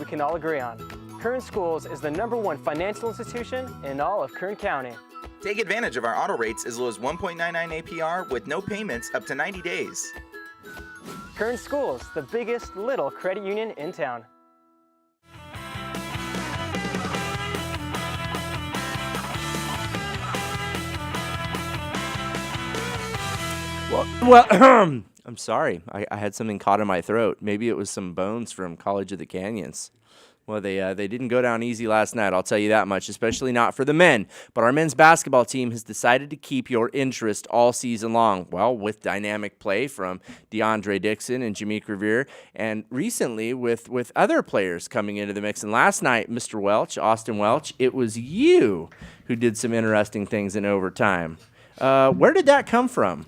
we can all agree on. Kern Schools is the #1 financial institution in all of Kern County. Take advantage of our auto rates as low as 1.99 APR with no payments up to 90 days. Kern Schools, the biggest little credit union in town. Well, I'm sorry. I had something caught in my throat. Maybe it was some bones from College of the Canyons. Well, they didn't go down easy last night, I'll tell you that much, especially not for the men. But our men's basketball team has decided to keep your interest all season long. Well, with dynamic play from DeAndre Dixon and Jameek Revere, and recently with other players coming into the mix. And last night, Mr. Welch, Austin Welch, it was you who did some interesting things in overtime. Where did that come from?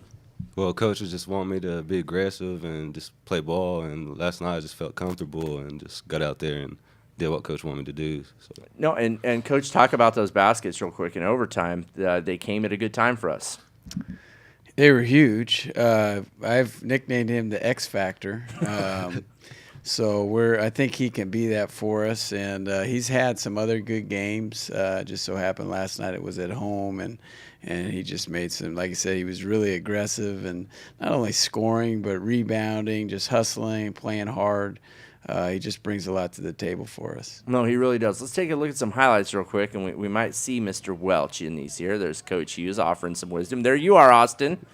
Well, coaches just want me to be aggressive and just play ball. And last night I just felt comfortable and just got out there and did what coach wanted me to do. So. No, and coach, talk about those baskets real quick in overtime. They came at a good time for us. They were huge. I've nicknamed him the X Factor. So I think he can be that for us, and he's had some other good games. Just so happened last night it was at home, and he just made some, like I said, he was really aggressive and not only scoring but rebounding, just hustling, playing hard. He just brings a lot to the table for us. No, he really does. Let's take a look at some highlights real quick, and we might see Mr. Welch in these here. There's Coach Hughes offering some wisdom. There you are, Austin,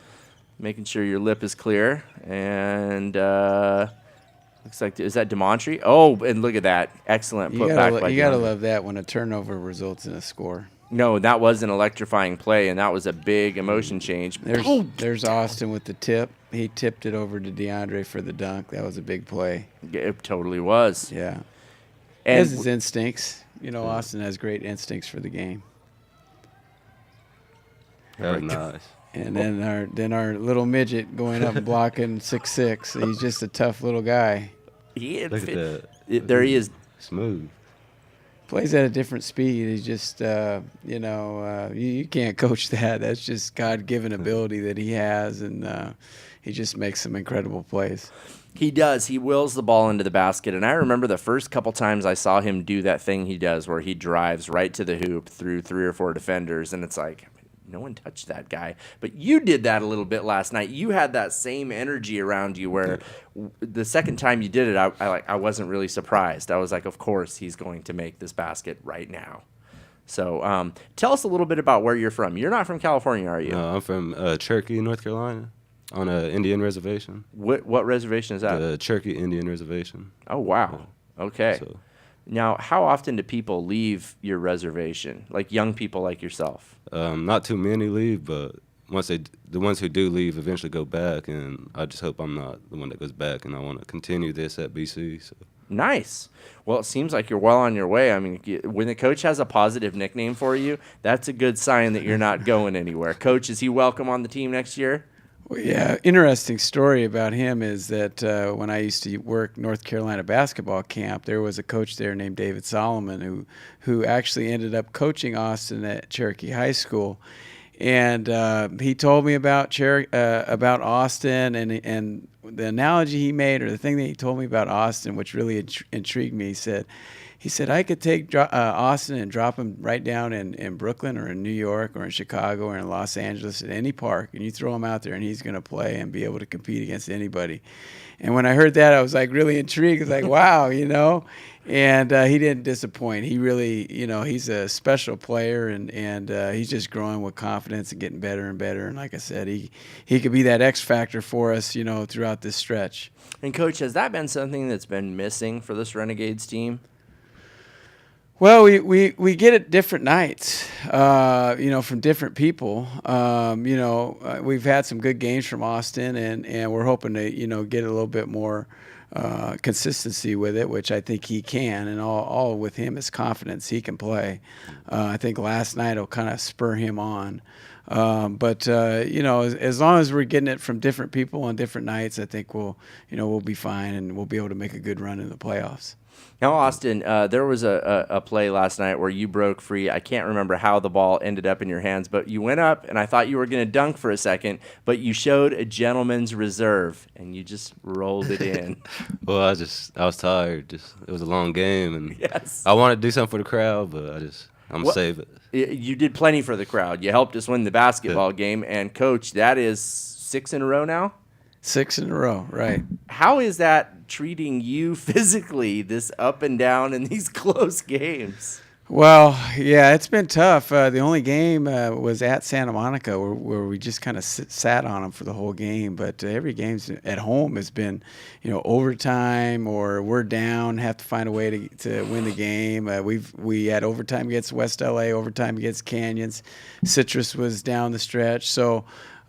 making sure your lip is clear. And looks like, is that DeMontry? Oh, and look at that. Excellent putback. You got to love that when a turnover results in a score. No, that was an electrifying play, and that was a big emotion change. There's Austin with the tip. He tipped it over to DeAndre for the dunk. That was a big play. It totally was. Yeah. And he has his instincts. You know, Austin has great instincts for the game. Very nice. And then our little midget going up and blocking 6'6". He's just a tough little guy. Look at that. There he is. Smooth. Plays at a different speed. He's just, you can't coach that. That's just God-given ability that he has, and he just makes some incredible plays. He does. He wills the ball into the basket, and I remember the first couple times I saw him do that thing he does where he drives right to the hoop through 3 or 4 defenders, and it's like, no one touched that guy. But you did that a little bit last night. You had that same energy around you where the second time you did it, I wasn't really surprised. I was like, of course he's going to make this basket right now. So tell us a little bit about where you're from. You're not from California, are you? No, I'm from Cherokee, North Carolina, on an Indian reservation. What reservation is that? The Cherokee Indian Reservation. Oh, wow. Okay. So. Now, how often do people leave your reservation, like young people like yourself? Not too many leave, but the ones who do leave eventually go back, and I just hope I'm not the one that goes back, and I want to continue this at BC. So. Nice. Well, it seems like you're well on your way. I mean, when the coach has a positive nickname for you, that's a good sign that you're not going anywhere. Coach, is he welcome on the team next year? Well, yeah, interesting story about him is that when I used to work North Carolina basketball camp, there was a coach there named David Solomon who actually ended up coaching Austin at Cherokee High School. And he told me about Austin, and the analogy he made, or the thing that he told me about Austin, which really intrigued me, he said I could take Austin and drop him right down in Brooklyn or in New York or in Chicago or in Los Angeles at any park, and you throw him out there and he's going to play and be able to compete against anybody. And when I heard that, I was like really intrigued. It's like, wow, And he didn't disappoint. He really, he's a special player, and he's just growing with confidence and getting better and better. And like I said, he could be that X factor for us, throughout this stretch. And Coach, has that been something that's been missing for this Renegades team? Well, we get it different nights, from different people. We've had some good games from Austin, and we're hoping to, get a little bit more consistency with it, which I think he can. And all with him is confidence. He can play. I think last night will kind of spur him on. But as long as we're getting it from different people on different nights, I think we'll be fine, and we'll be able to make a good run in the playoffs. Now, Austin, there was a play last night where you broke free. I can't remember how the ball ended up in your hands, but you went up, and I thought you were going to dunk for a second, but you showed a gentleman's reserve, and you just rolled it in. Well, I was tired. It was a long game, and Yes. I wanted to do something for the crowd, but I'm gonna save it. You did plenty for the crowd. You helped us win the basketball game, and Coach, that is 6 in a row now? 6 in a row, right. How is that treating you physically, this up and down in these close games? Well, yeah, it's been tough. The only game was at Santa Monica where we just kind of sat on them for the whole game. But every game at home has been, overtime, or we're down, have to find a way to win the game. We had overtime against West LA, overtime against Canyons. Citrus was down the stretch. So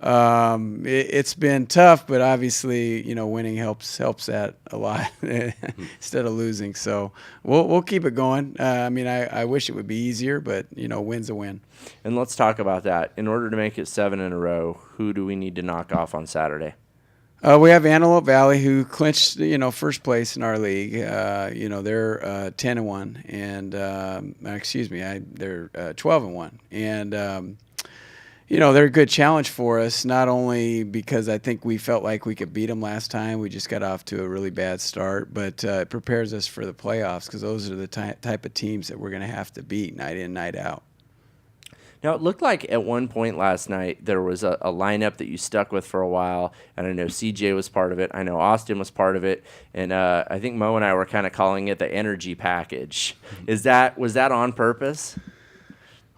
it's been tough, but obviously, winning helps that a lot instead of losing. So we'll keep it going. I wish it would be easier, but win's a win. And let's talk about that. In order to make it 7 in a row, who do we need to knock off on Saturday? We have Antelope Valley, who clinched, first place in our league. They're 10-1, and they're 12-1, and they're a good challenge for us, not only because I think we felt like we could beat them last time. We just got off to a really bad start, but it prepares us for the playoffs, because those are the type of teams that we're going to have to beat night in, night out. Now, it looked like at one point last night there was a lineup that you stuck with for a while, and I know CJ was part of it. I know Austin was part of it, and I think Mo and I were kind of calling it the energy package. Was that on purpose?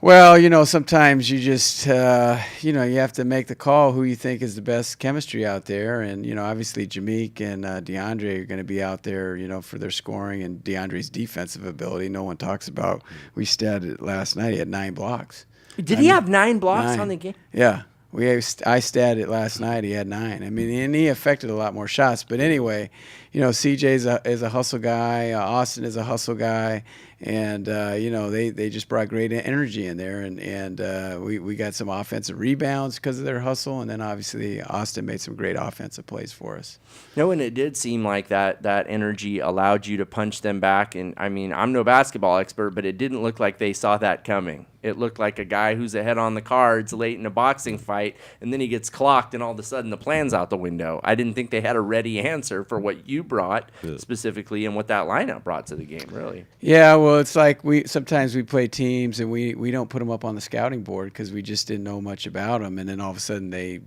Well, sometimes you just, you have to make the call who you think is the best chemistry out there. And, obviously Jameek and DeAndre are going to be out there, for their scoring, and DeAndre's defensive ability. No one talks about. We statted it last night. He had 9 blocks. Did he have 9 blocks on the game? Yeah. I statted it last night. He had 9. And he affected a lot more shots. But anyway, CJ is a hustle guy. Austin is a hustle guy. And, they just brought great energy in there. And we got some offensive rebounds because of their hustle. And then, obviously, Austin made some great offensive plays for us. No, and it did seem like that energy allowed you to punch them back. And, I'm no basketball expert, but it didn't look like they saw that coming. It looked like a guy who's ahead on the cards late in a boxing fight, and then he gets clocked, and all of a sudden the plan's out the window. I didn't think they had a ready answer for what you brought specifically and what that lineup brought to the game, really. Yeah, well, it's like sometimes we play teams, and we don't put them up on the scouting board because we just didn't know much about them, and then all of a sudden they,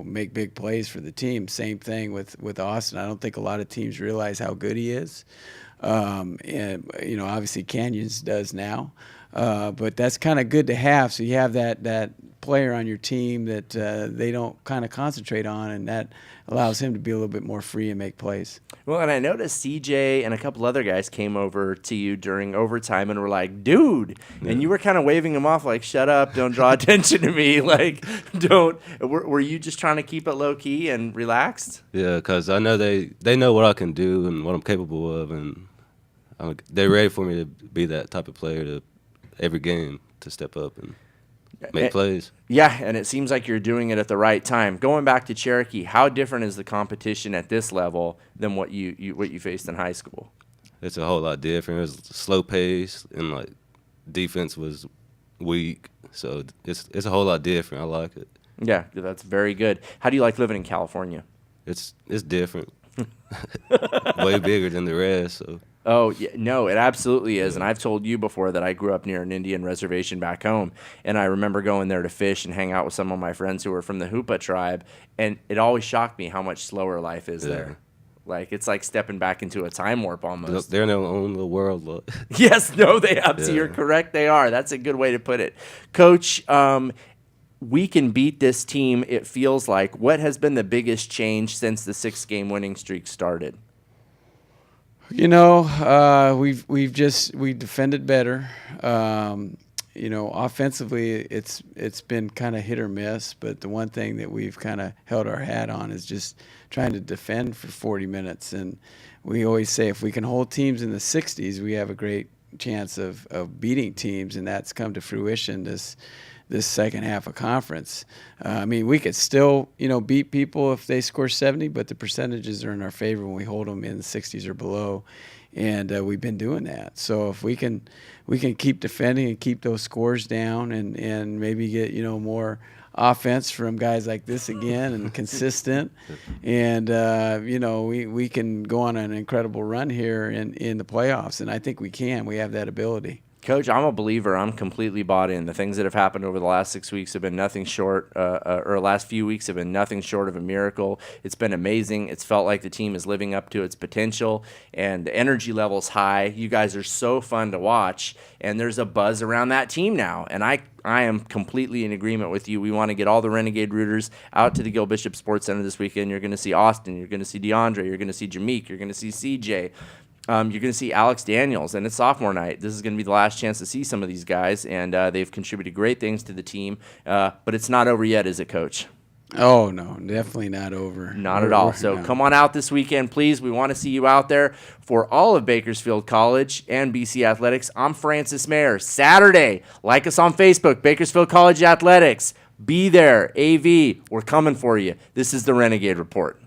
make big plays for the team. Same thing with Austin. I don't think a lot of teams realize how good he is. And, obviously Canyons does now. But that's kind of good to have. So you have that player on your team that they don't kind of concentrate on, and that allows him to be a little bit more free and make plays. Well, and I noticed CJ and a couple other guys came over to you during overtime and were like, dude. Yeah. And you were kind of waving them off like, shut up, don't draw attention to me. Like, don't. Were you just trying to keep it low key and relaxed? Yeah, because I know they know what I can do and what I'm capable of, and they're ready for me to be that type of player to every game to step up and make plays. Yeah, and it seems like you're doing it at the right time. Going back to Cherokee, how different is the competition at this level than what you faced in high school? It's a whole lot different. It was slow pace, and defense was weak, so it's a whole lot different. I like it. Yeah, that's very good. How do you like living in California? It's different, way bigger than the rest. So. Oh, yeah, no, it absolutely is. And I've told you before that I grew up near an Indian reservation back home, and I remember going there to fish and hang out with some of my friends who were from the Hoopa tribe, and it always shocked me how much slower life is there. Like, it's like stepping back into a time warp almost. They're in their own little world. Look. Yes, no, they absolutely. You're correct, they are. That's a good way to put it. Coach, we can beat this team, it feels like. What has been the biggest change since the 6-game winning streak started? We defended better. Offensively, it's been kind of hit or miss. But the one thing that we've kind of held our hat on is just trying to defend for 40 minutes. And we always say if we can hold teams in the 60s, we have a great chance of beating teams, and that's come to fruition this this second half of conference. I mean, we could still, beat people if they score 70, but the percentages are in our favor when we hold them in the 60s or below, and we've been doing that. So if we can keep defending and keep those scores down, and maybe get more offense from guys like this again, and consistent, and we can go on an incredible run here in the playoffs, and I think we can. We have that ability. Coach, I'm a believer. I'm completely bought in. The things that have happened over the last 6 weeks have been nothing short, or last few weeks have been nothing short of a miracle. It's been amazing. It's felt like the team is living up to its potential, and the energy level's high. You guys are so fun to watch, and there's a buzz around that team now, and I am completely in agreement with you. We want to get all the Renegade rooters out to the Gil Bishop Sports Center this weekend. You're going to see Austin. You're going to see DeAndre. You're going to see Jameek. You're going to see CJ. You're going to see Alex Daniels, and it's sophomore night. This is going to be the last chance to see some of these guys, and they've contributed great things to the team. But it's not over yet, is it, Coach? Oh, no, definitely not over. Not at all. So come on out this weekend, please. We want to see you out there. For all of Bakersfield College and BC Athletics, I'm Francis Mayer. Saturday, like us on Facebook, Bakersfield College Athletics. Be there, AV. We're coming for you. This is the Renegade Report.